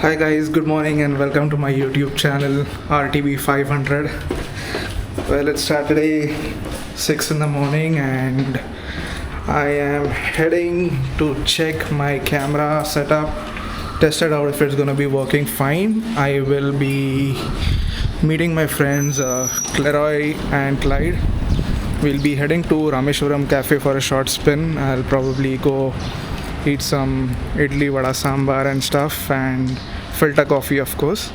Hi guys, good morning and welcome to my YouTube channel RTB 500. Well, it's Saturday 6 in the morning and I am heading to check my camera setup, test it out if it's gonna be working fine. I will be meeting my friends Cleroy and Clyde. We'll be heading to Rameshwaram Cafe for a short spin. I'll probably go eat some idli, vada, sambar and stuff, and filter coffee, of course.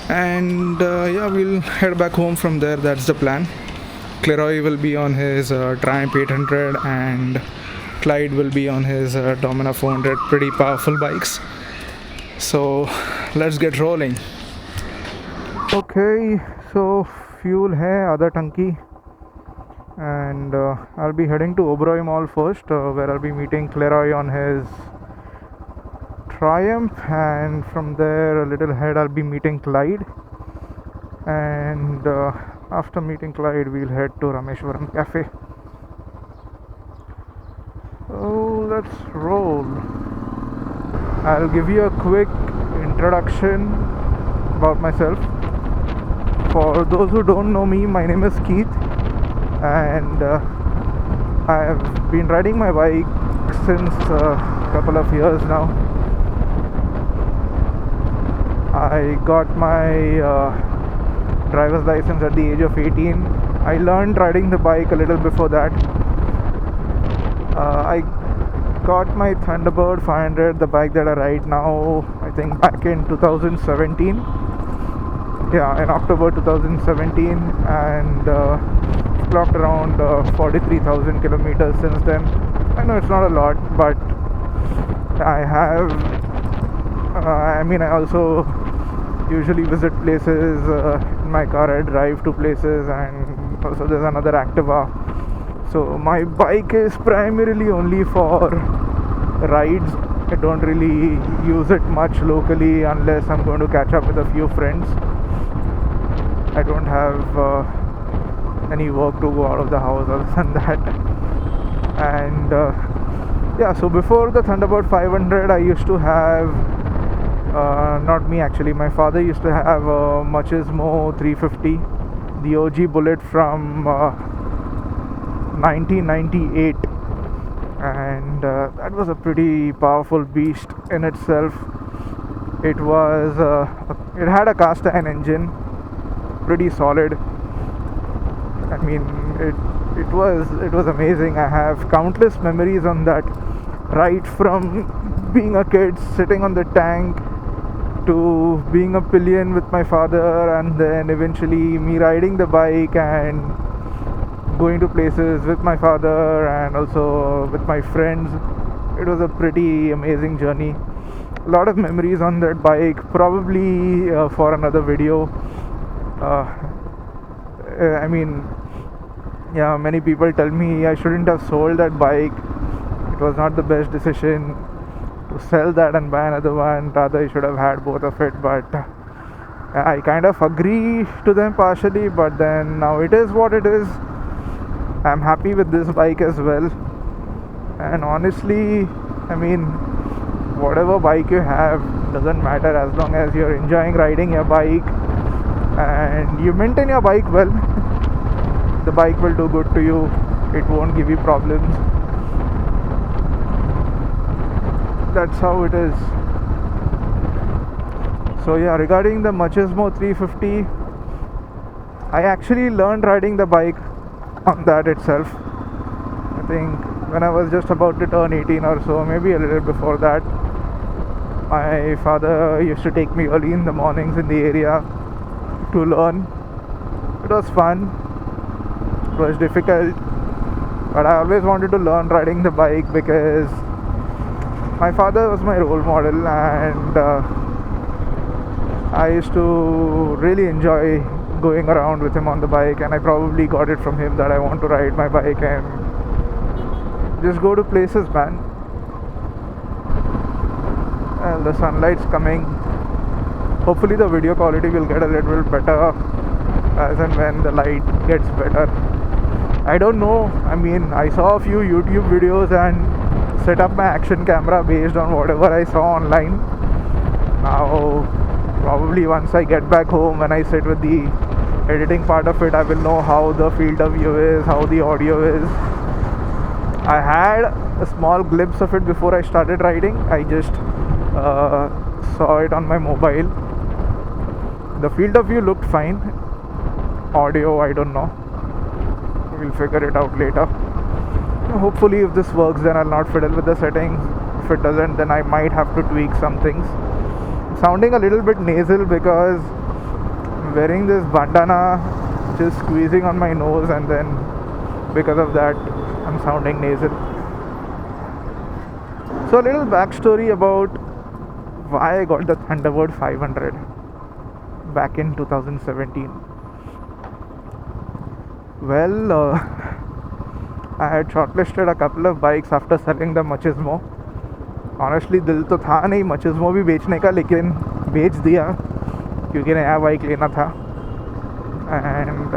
And yeah, we'll head back home from there. That's the plan. Cleroy will be on his Triumph 800, and Clyde will be on his Domina 400. Pretty powerful bikes. So let's get rolling. Okay, so fuel hai other tanki, and I'll be heading to Oberoi Mall first, where I'll be meeting Cleroy on his Triumph, and from there a little ahead I'll be meeting Clyde, and after meeting Clyde we'll head to Rameshwaram Cafe. So let's roll. I'll give you a quick introduction about myself. For those who don't know me, my name is Keith, and I have been riding my bike since a couple of years now. I got my driver's license at the age of 18. I learned riding the bike a little before that. I got my Thunderbird 500, the bike that I ride now, I think back in 2017. Yeah, in October 2017, and clocked around 43,000 kilometers since then. I know it's not a lot, but I have I also usually visit places in my car. I drive to places, and also there's another Activa. So my bike is primarily only for rides. I don't really use it much locally unless I'm going to catch up with a few friends. I don't have any work to go out of the house other than that. And yeah, so before the Thunderbird 500 I used to have not me actually, my father used to have a Machismo 350, the OG Bullet from 1998, and that was a pretty powerful beast in itself. It was it had a cast iron engine, pretty solid. I mean, it was amazing. I have countless memories on that, right from being a kid sitting on the tank to being a pillion with my father, and then eventually me riding the bike and going to places with my father and also with my friends. It was a pretty amazing journey. A lot of memories on that bike, probably for another video. I mean, yeah, many people tell me I shouldn't have sold that bike. It was not the best decision to sell that and buy another one. Rather, I should have had both of it. But I kind of agree to them partially. But then now it is what it is. I'm happy with this bike as well. And honestly, I mean, whatever bike you have doesn't matter as long as you're enjoying riding your bike and you maintain your bike well. The bike will do good to you. It won't give you problems. That's how it is. So yeah, regarding the Machismo 350, I actually learned riding the bike on that itself. I think when I was just about to turn 18 or so, maybe a little before that. My father used to take me early in the mornings in the area to learn. It was fun. It was difficult, but I always wanted to learn riding the bike because my father was my role model, and I used to really enjoy going around with him on the bike, and I probably got it from him that I want to ride my bike and just go to places, man. And the sunlight's coming. Hopefully the video quality will get a little better as and when the light gets better. I don't know. I mean, I saw a few YouTube videos and set up my action camera based on whatever I saw online. Now, probably once I get back home, when I sit with the editing part of it, I will know how the field of view is, how the audio is. I had a small glimpse of it before I started riding. I just saw it on my mobile. The field of view looked fine. Audio, I don't know. We'll figure it out later. Hopefully, if this works, then I'll not fiddle with the settings. If it doesn't, then I might have to tweak some things. Sounding a little bit nasal because I'm wearing this bandana just squeezing on my nose, and then because of that I'm sounding nasal. So a little backstory about why I got the Thunderbird 500 back in 2017. Well, I had shortlisted a couple of bikes after selling the Machismo. Honestly दिल तो था नहीं मचिज़्मो भी बेचने का, लेकिन बेच दिया क्योंकि नया बाइक लेना था. And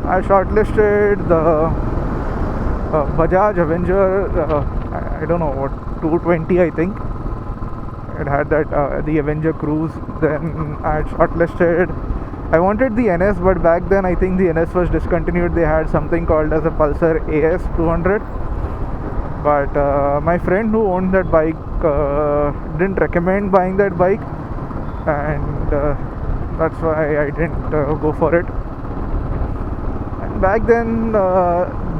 I shortlisted the Bajaj Avenger, I don't know what, 220 I think. It had that the Avenger cruise. Then I shortlisted, I wanted the NS, but back then I think the NS was discontinued. They had something called as a Pulsar AS 200. But my friend who owned that bike didn't recommend buying that bike, and that's why I didn't go for it. And back then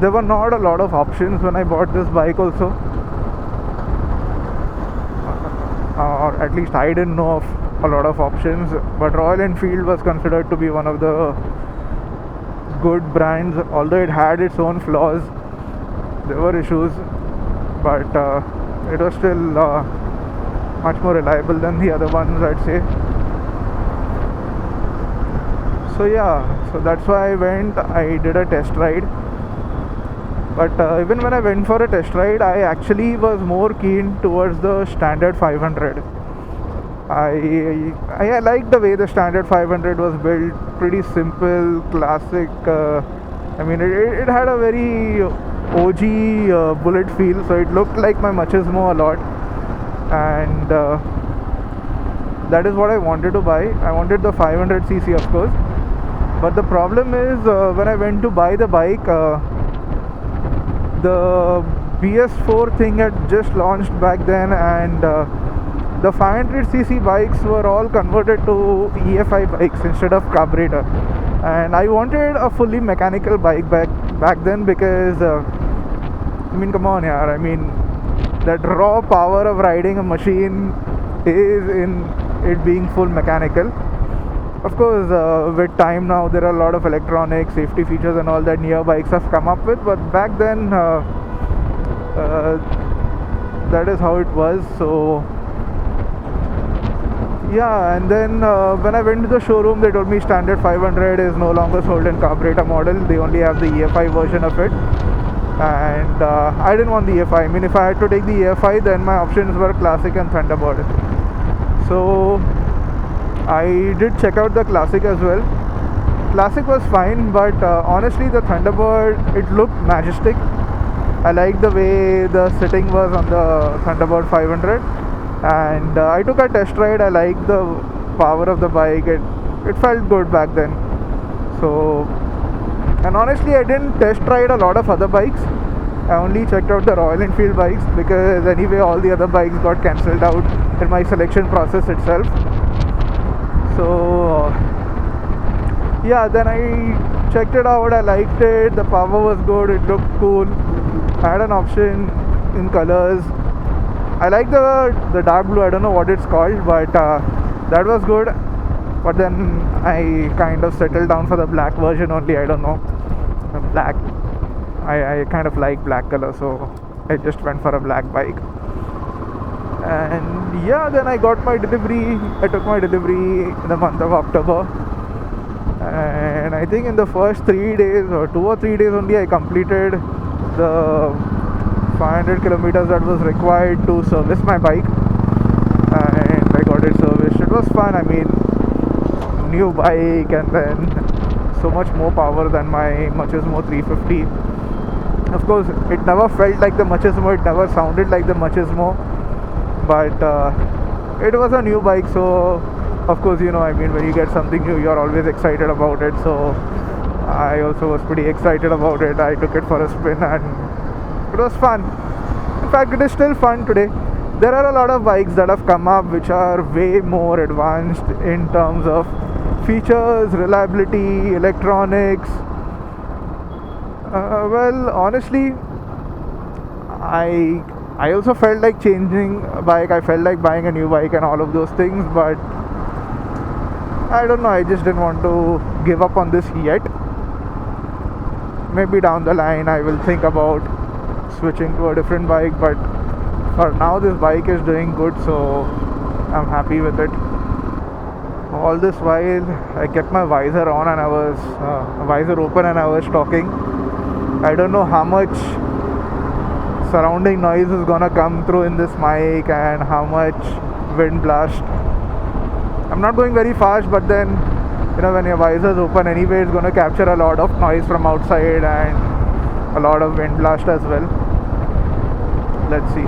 there were not a lot of options when I bought this bike also, or at least I didn't know of a lot of options. But Royal Enfield was considered to be one of the good brands, although it had its own flaws. There were issues, but it was still much more reliable than the other ones, I'd say. So yeah, so that's why I went. I did a test ride, but even when I went for a test ride, I actually was more keen towards the standard 500. I liked the way the standard 500 was built. Pretty simple, classic. I mean, it had a very OG bullet feel, so it looked like my Machismo a lot, and that is what I wanted to buy. I wanted the 500cc, of course, but the problem is when I went to buy the bike, the BS4 thing had just launched back then, and the 500cc bikes were all converted to EFI bikes instead of carburetor, and I wanted a fully mechanical bike back then because I mean, come on, yaar. I mean, that raw power of riding a machine is in it being full mechanical. Of course, with time now, there are a lot of electronic safety features and all that newer bikes have come up with. But back then, that is how it was. So yeah, and then when I went to the showroom, they told me standard 500 is no longer sold in carburetor model. They only have the EFI version of it. And I didn't want the EFI. I mean, if I had to take the EFI, then my options were Classic and Thunderbird. So I did check out the Classic as well. Classic was fine, but honestly the Thunderbird, it looked majestic. I liked the way the sitting was on the Thunderbird 500, and I took a test ride. I liked the power of the bike. It felt good back then. So, and honestly, I didn't test ride a lot of other bikes. I only checked out the Royal Enfield bikes because anyway all the other bikes got cancelled out in my selection process itself. So yeah, then I checked it out. I liked it. The power was good. It looked cool. I had an option in colors. I like the dark blue. I don't know what it's called, but that was good. But then I kind of settled down for the black version only. I don't know, black. I kind of like black color, so I just went for a black bike. And yeah, then I got my delivery. I took my delivery in the month of October, and I think in the first 3 days or 2 or 3 days only, I completed the 500 kilometers that was required to service my bike, and I got it serviced. It was fun. I mean, new bike, and then so much more power than my Machismo 350. Of course, it never felt like the Machismo, it never sounded like the Machismo, but it was a new bike, so of course, you know, I mean, when you get something new, you're always excited about it. So I also was pretty excited about it. I took it for a spin and it was fun. In fact, it is still fun today. There are a lot of bikes that have come up which are way more advanced in terms of features, reliability, electronics. Well, honestly, I also felt like changing a bike. I felt like buying a new bike and all of those things, but I don't know. I just didn't want to give up on this yet. Maybe down the line I will think about switching to a different bike, but for now this bike is doing good, so I'm happy with it. All this while I kept my visor on and I was visor open and I was talking. I don't know how much surrounding noise is gonna come through in this mic and how much wind blast. I'm not going very fast, but then, you know, when your visor is open anyway, it's gonna capture a lot of noise from outside and a lot of wind blast as well. Let's see.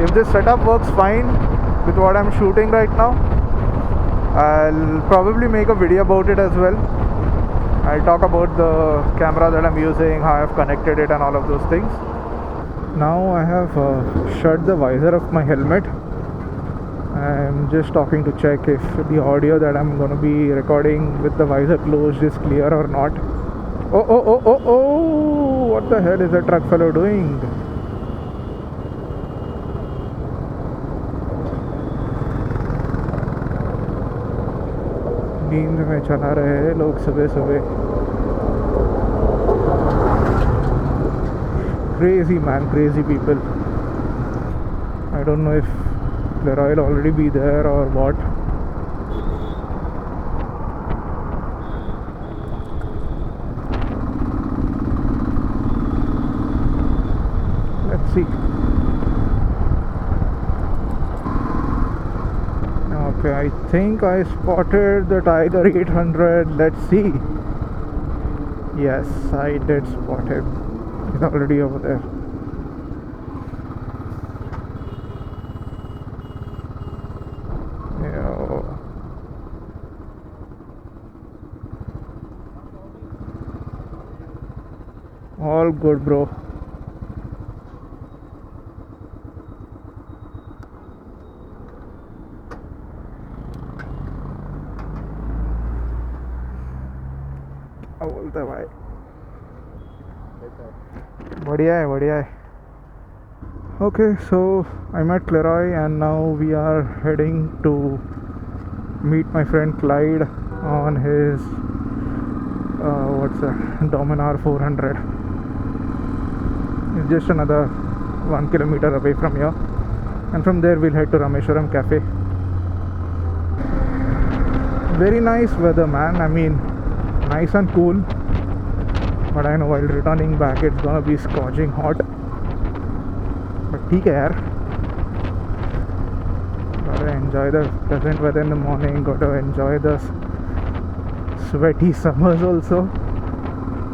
If this setup works fine with what I'm shooting right now, I'll probably make a video about it as well. I'll talk about the camera that I'm using, how I've connected it and all of those things. Now I have shut the visor of my helmet. I'm just talking to check if the audio that I'm going to be recording with the visor closed is clear or not. Oh, what the hell is that truck fellow doing? नींद में चला रहे हैं लोग सुबह सुबह. Crazy man, crazy people. I don't know if Leroy will already be there or what. Let's see. Okay, I think I spotted the Tiger 800. Let's see. Yes, I did spot him. He's already over there. Yeah. All good, bro. क्या बोलते हैं भाई? बढ़िया है. Okay, so I met Leroy and now we are heading to meet my friend Clyde on his Dominar 400. It's just another 1 kilometer away from here, and from there we'll head to Rameshwaram Cafe. Very nice weather, man. I mean, nice and cool, but I know while returning back it's gonna be scorching hot. But ठीक है यार, gotta enjoy the pleasant weather in the morning, gotta enjoy the sweaty summers also.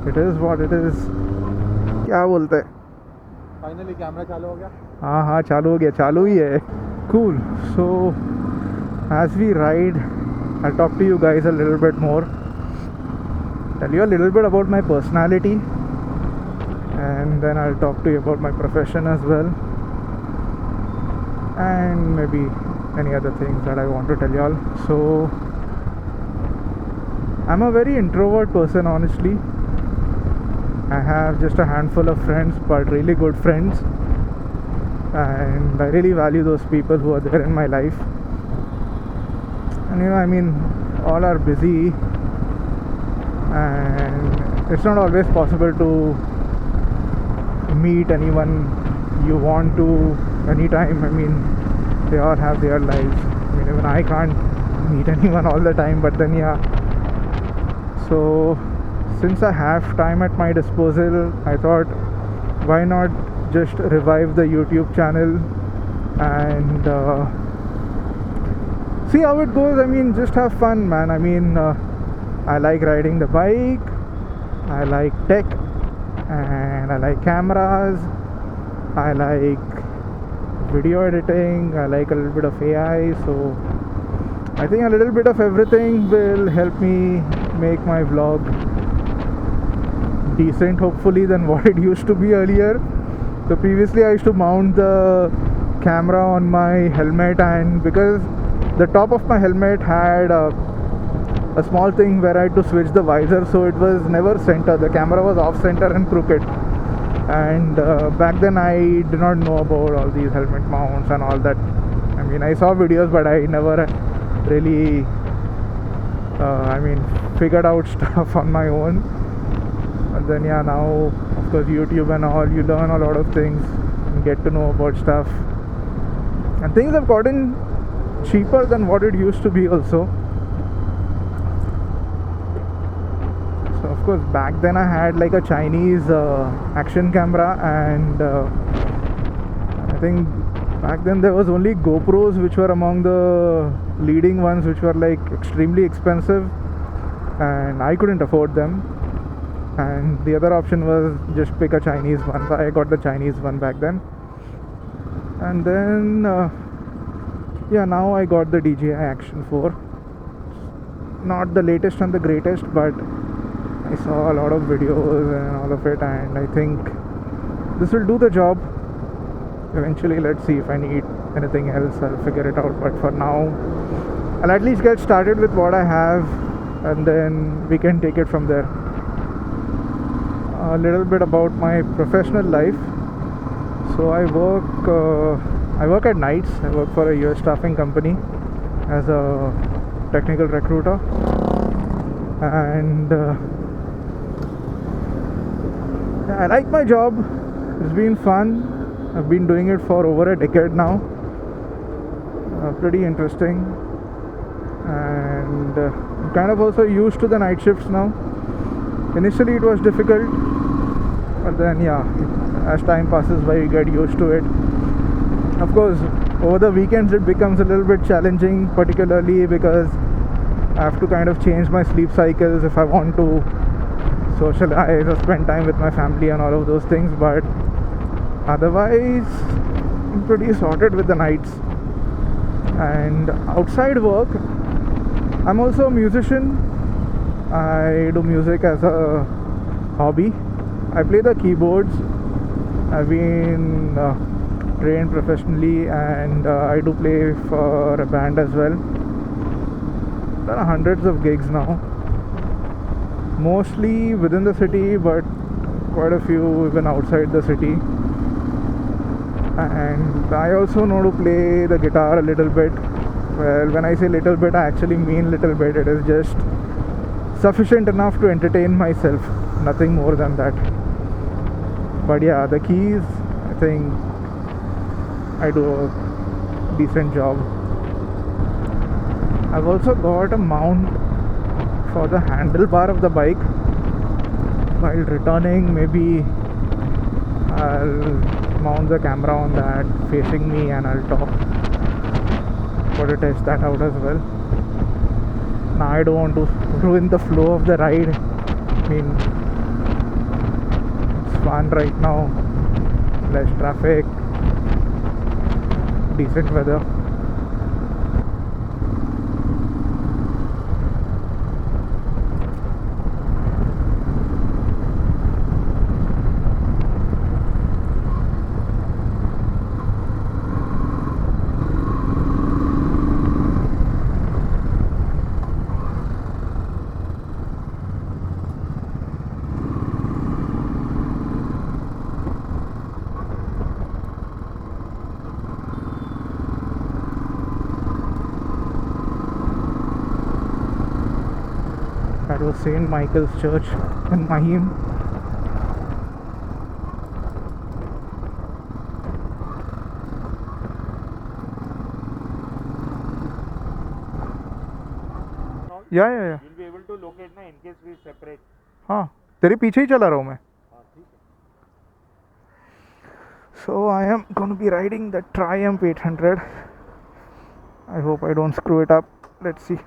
It is what it is. क्या बोलते हैं? Finally camera चालू हो गया. हाँ चालू हो गया, चालू ही है. Cool. So as we ride, I'll talk to you guys a little bit more, tell you a little bit about my personality, and then I'll talk to you about my profession as well, and maybe any other things that I want to tell you all. So I'm a very introvert person, honestly. I have just a handful of friends, but really good friends, and I really value those people who are there in my life. And you know, I mean, all are busy and it's not always possible to meet anyone you want to anytime. I mean, they all have their lives. I mean, even I can't meet anyone all the time, but then yeah. So since I have time at my disposal, I thought, why not just revive the YouTube channel and see how it goes. I mean, just have fun, man. I mean, I like riding the bike, I like tech, and I like cameras, I like video editing, I like a little bit of AI, so I think a little bit of everything will help me make my vlog decent, hopefully, than what it used to be earlier. So previously I used to mount the camera on my helmet, and because the top of my helmet had a small thing where I had to switch the visor, so it was never center. The camera was off center and crooked. And back then I did not know about all these helmet mounts and all that. I mean, I saw videos, but I never really figured out stuff on my own. And then yeah, now of course YouTube and all, you learn a lot of things and get to know about stuff, and things have gotten cheaper than what it used to be also. So of course back then I had like a Chinese action camera, and I think back then there was only GoPros which were among the leading ones, which were like extremely expensive, and I couldn't afford them. And the other option was just pick a Chinese one, so I got the Chinese one back then. And then yeah, now I got the DJI Action 4. Not the latest and the greatest, but I saw a lot of videos and all of it, and I think this will do the job. Eventually, let's see if I need anything else, I'll figure it out. But for now, I'll at least get started with what I have, and then we can take it from there. A little bit about my professional life. So I work at nights. I work for a US staffing company as a technical recruiter, and I like my job. It's been fun. I've been doing it for over a decade now. Pretty interesting, and I'm kind of also used to the night shifts now. Initially it was difficult, but then yeah, as time passes by you get used to it. Of course over the weekends it becomes a little bit challenging, particularly because I have to kind of change my sleep cycles if I want to socialize or spend time with my family and all of those things. But otherwise I'm pretty sorted with the nights. And outside work, I'm also a musician. I do music as a hobby. I play the keyboards. I've been trained professionally, and I do play for a band as well. There are hundreds of gigs now, mostly within the city, but quite a few even outside the city. And I also know to play the guitar a little bit. Well, when I say little bit, I actually mean little bit. It is just sufficient enough to entertain myself, nothing more than that. But yeah, the keys, I think I do a decent job. I've also got a mount for the handlebar of the bike. While returning, maybe I'll mount the camera on that facing me and I'll talk. Got to test that out as well. Now I don't want to ruin the flow of the ride. I mean, it's fun right now, less traffic, decent weather. That was St. Michael's Church in Mahim. या You'll be able to locate na in case we separate. हाँ, तेरे पीछे ही चला रहा हूँ मैं. हाँ ठीक है. So I am going to be riding the Triumph 800. I hope I don't screw it up. Let's see.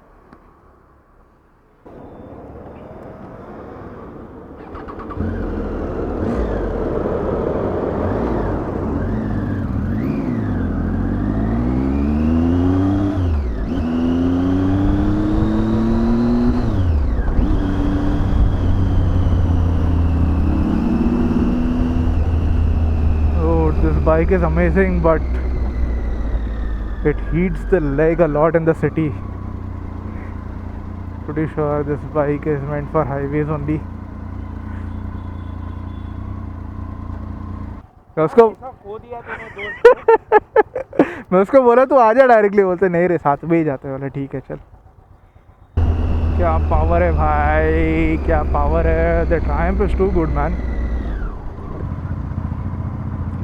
bike is amazing, but it heats the leg a lot in the city. Pretty sure this bike is meant for highways only. उसको ऐसा खो दिया तूने दोस्त मैं उसको बोला तू आजा डायरेक्टली, बोलते नहीं रे साथ में ही जाते, बोले ठीक है चल। क्या पावर है भाई, क्या पावर है। The Triumph is too good man.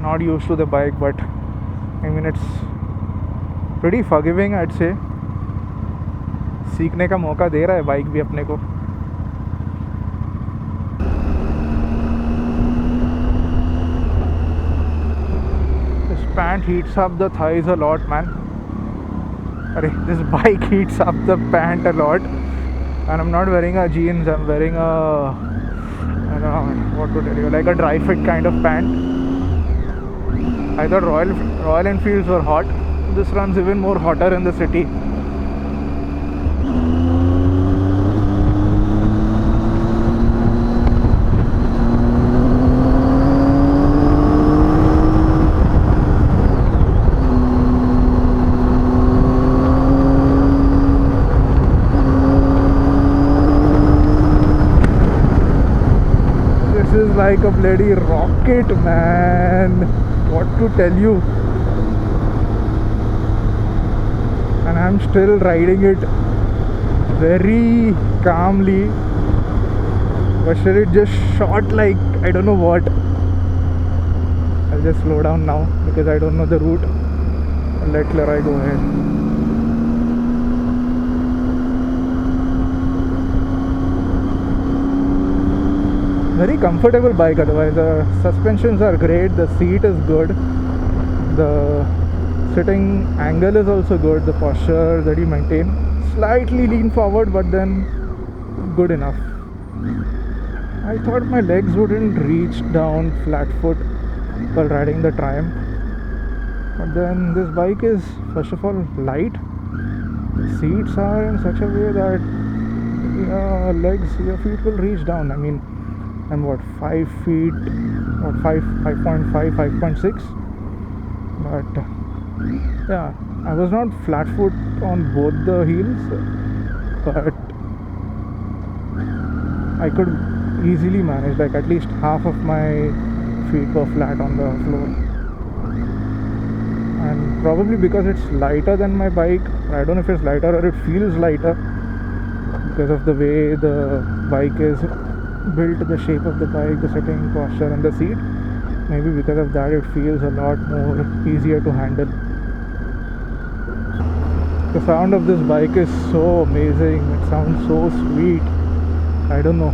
Not used to the bike but I mean it's pretty forgiving I would say. सीखने का मौका दे रहा है बाइक भी अपने को। This pant heats up the thighs a lot, man. Arey, this bike heats up the pant a lot. And I'm not wearing a jeans, I'm wearing a, I don't know what to tell you, like a dry fit kind of pant. I thought Royal Enfields were hot. This runs even more hotter in the city. This is like a bloody rocket, man. What to tell you? And I'm still riding it very calmly. But still it just shot like I don't know what. I'll just slow down now because I don't know the route. I'll let Leroy go ahead. Very comfortable bike otherwise. The suspensions are great, the seat is good, the sitting angle is also good, the posture that you maintain. Slightly lean forward but then good enough. I thought my legs wouldn't reach down flat foot while riding the Triumph. But then this bike is first of all light. The seats are in such a way that your feet will reach down. I mean, I'm what 5 feet, what 5.5, 5.6, but yeah, I was not flat foot on both the heels, but I could easily manage, like at least half of my feet were flat on the floor. And probably because it's lighter than my bike, I don't know if it's lighter or it feels lighter because of the way the bike is built, the shape of the bike, the sitting posture and the seat. Maybe because of that it feels a lot more easier to handle. The sound of this bike is so amazing, it sounds so sweet. I don't know,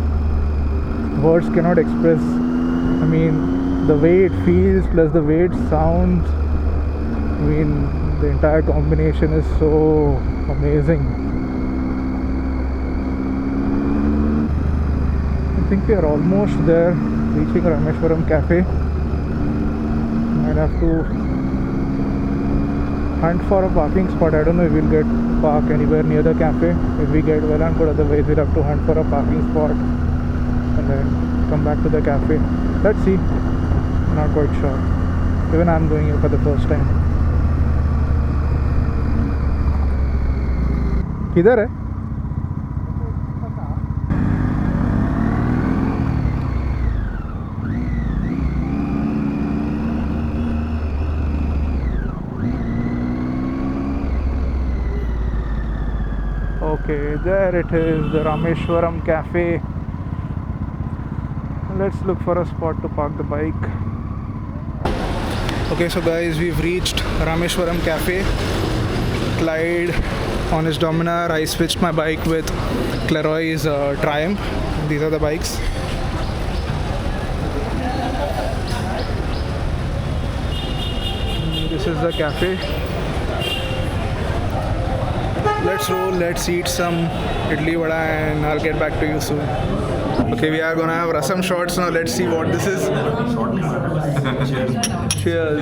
words cannot express. I mean, the way it feels plus the way it sounds, I mean, the entire combination is so amazing. I think we are almost there, reaching Rameshwaram Cafe. Might have to hunt for a parking spot. I don't know if we'll get park anywhere near the cafe. If we get well and good, otherwise we'll have to hunt for a parking spot and then come back to the cafe. Let's see. Not quite sure. Even I'm going here for the first time. किधर है? Okay, there it is, the Rameshwaram Cafe. Let's look for a spot to park the bike. Okay, so guys, we've reached Rameshwaram Cafe. Clyde on his Dominar. I switched my bike with Leroy's Triumph. These are the bikes. This is the cafe. Let's roll, let's eat some idli vada and I'll get back to you soon. Okay, we are gonna have rasam shots now. Let's see what this is. Cheers.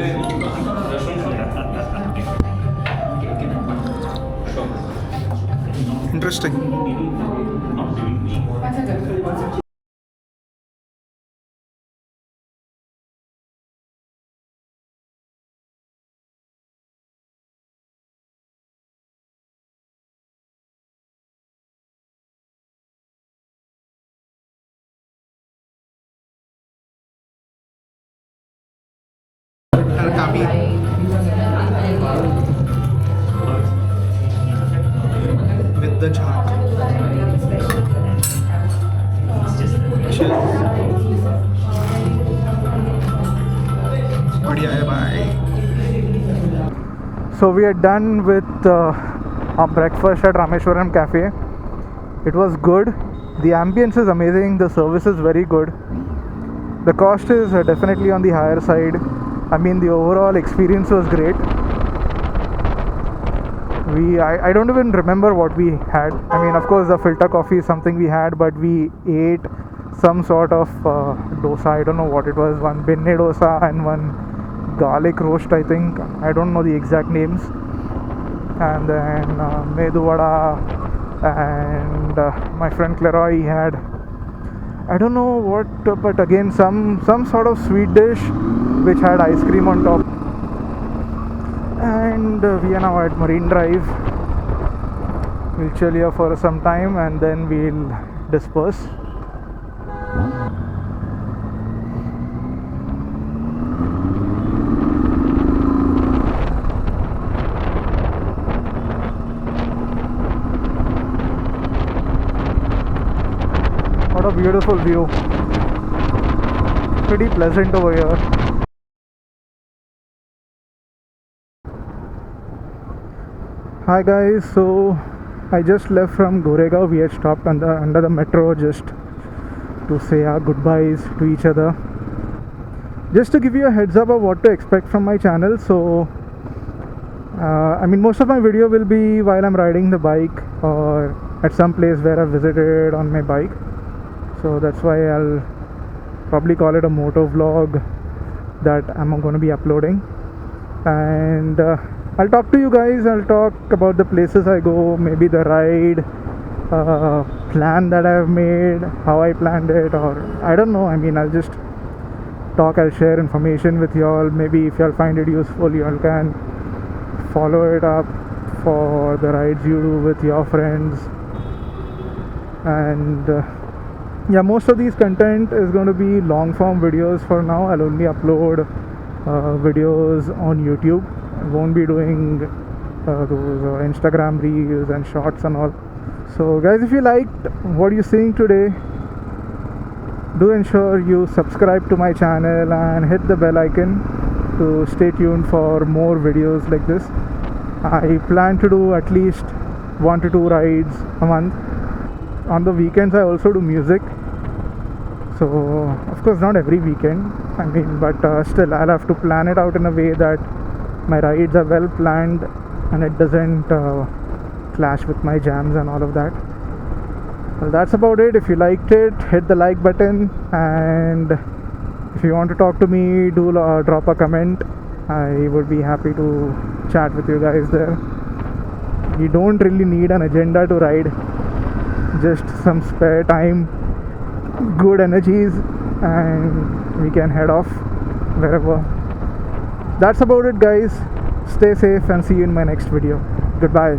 Interesting. yummy. With the chaat. Cheers. बढ़िया है भाई. So we are done with our breakfast at Rameshwaram Cafe. It was good. The ambience is amazing. The service is very good. The cost is definitely on the higher side. I mean, the overall experience was great. I don't even remember what we had. I mean, of course, the filter coffee is something we had, but we ate some sort of dosa. I don't know what it was. One benne dosa and one garlic roast, I think. I don't know the exact names. And then medu vada, and my friend Clara, he had, I don't know what, but again some sort of sweet dish which had ice cream on top. And we are now at Marine Drive. We'll chill here for some time and then we'll disperse. What a beautiful view. Pretty pleasant over here. Hi guys, so I just left from Goregaon. We had stopped under the metro just to say our goodbyes to each other. Just to give you a heads up of what to expect from my channel. So I mean, most of my video will be while I'm riding the bike or at some place where I visited on my bike. So that's why I'll probably call it a moto vlog that I'm going to be uploading. And I'll talk to you guys. I'll talk about the places I go, maybe the ride, plan that I've made, how I planned it, or I don't know. I mean, I'll just talk. I'll share information with y'all. Maybe if y'all find it useful, y'all can follow it up for the rides you do with your friends. And yeah, most of these content is going to be long form videos for now. I'll only upload videos on YouTube. I won't be doing those Instagram reels and shorts and all. So guys, if you liked what you're seeing today, do ensure you subscribe to my channel and hit the bell icon to stay tuned for more videos like this. I plan to do at least 1 to 2 rides a month. On the weekends I also do music, so of course not every weekend, I mean, but still I'll have to plan it out in a way that my rides are well planned and it doesn't clash with my jams and all of that. Well, that's about it. If you liked it, hit the like button, and if you want to talk to me, do drop a comment. I would be happy to chat with you guys there. You don't really need an agenda to ride, just some spare time, good energies, and we can head off wherever. That's about it guys. Stay safe and see you in my next video. Goodbye.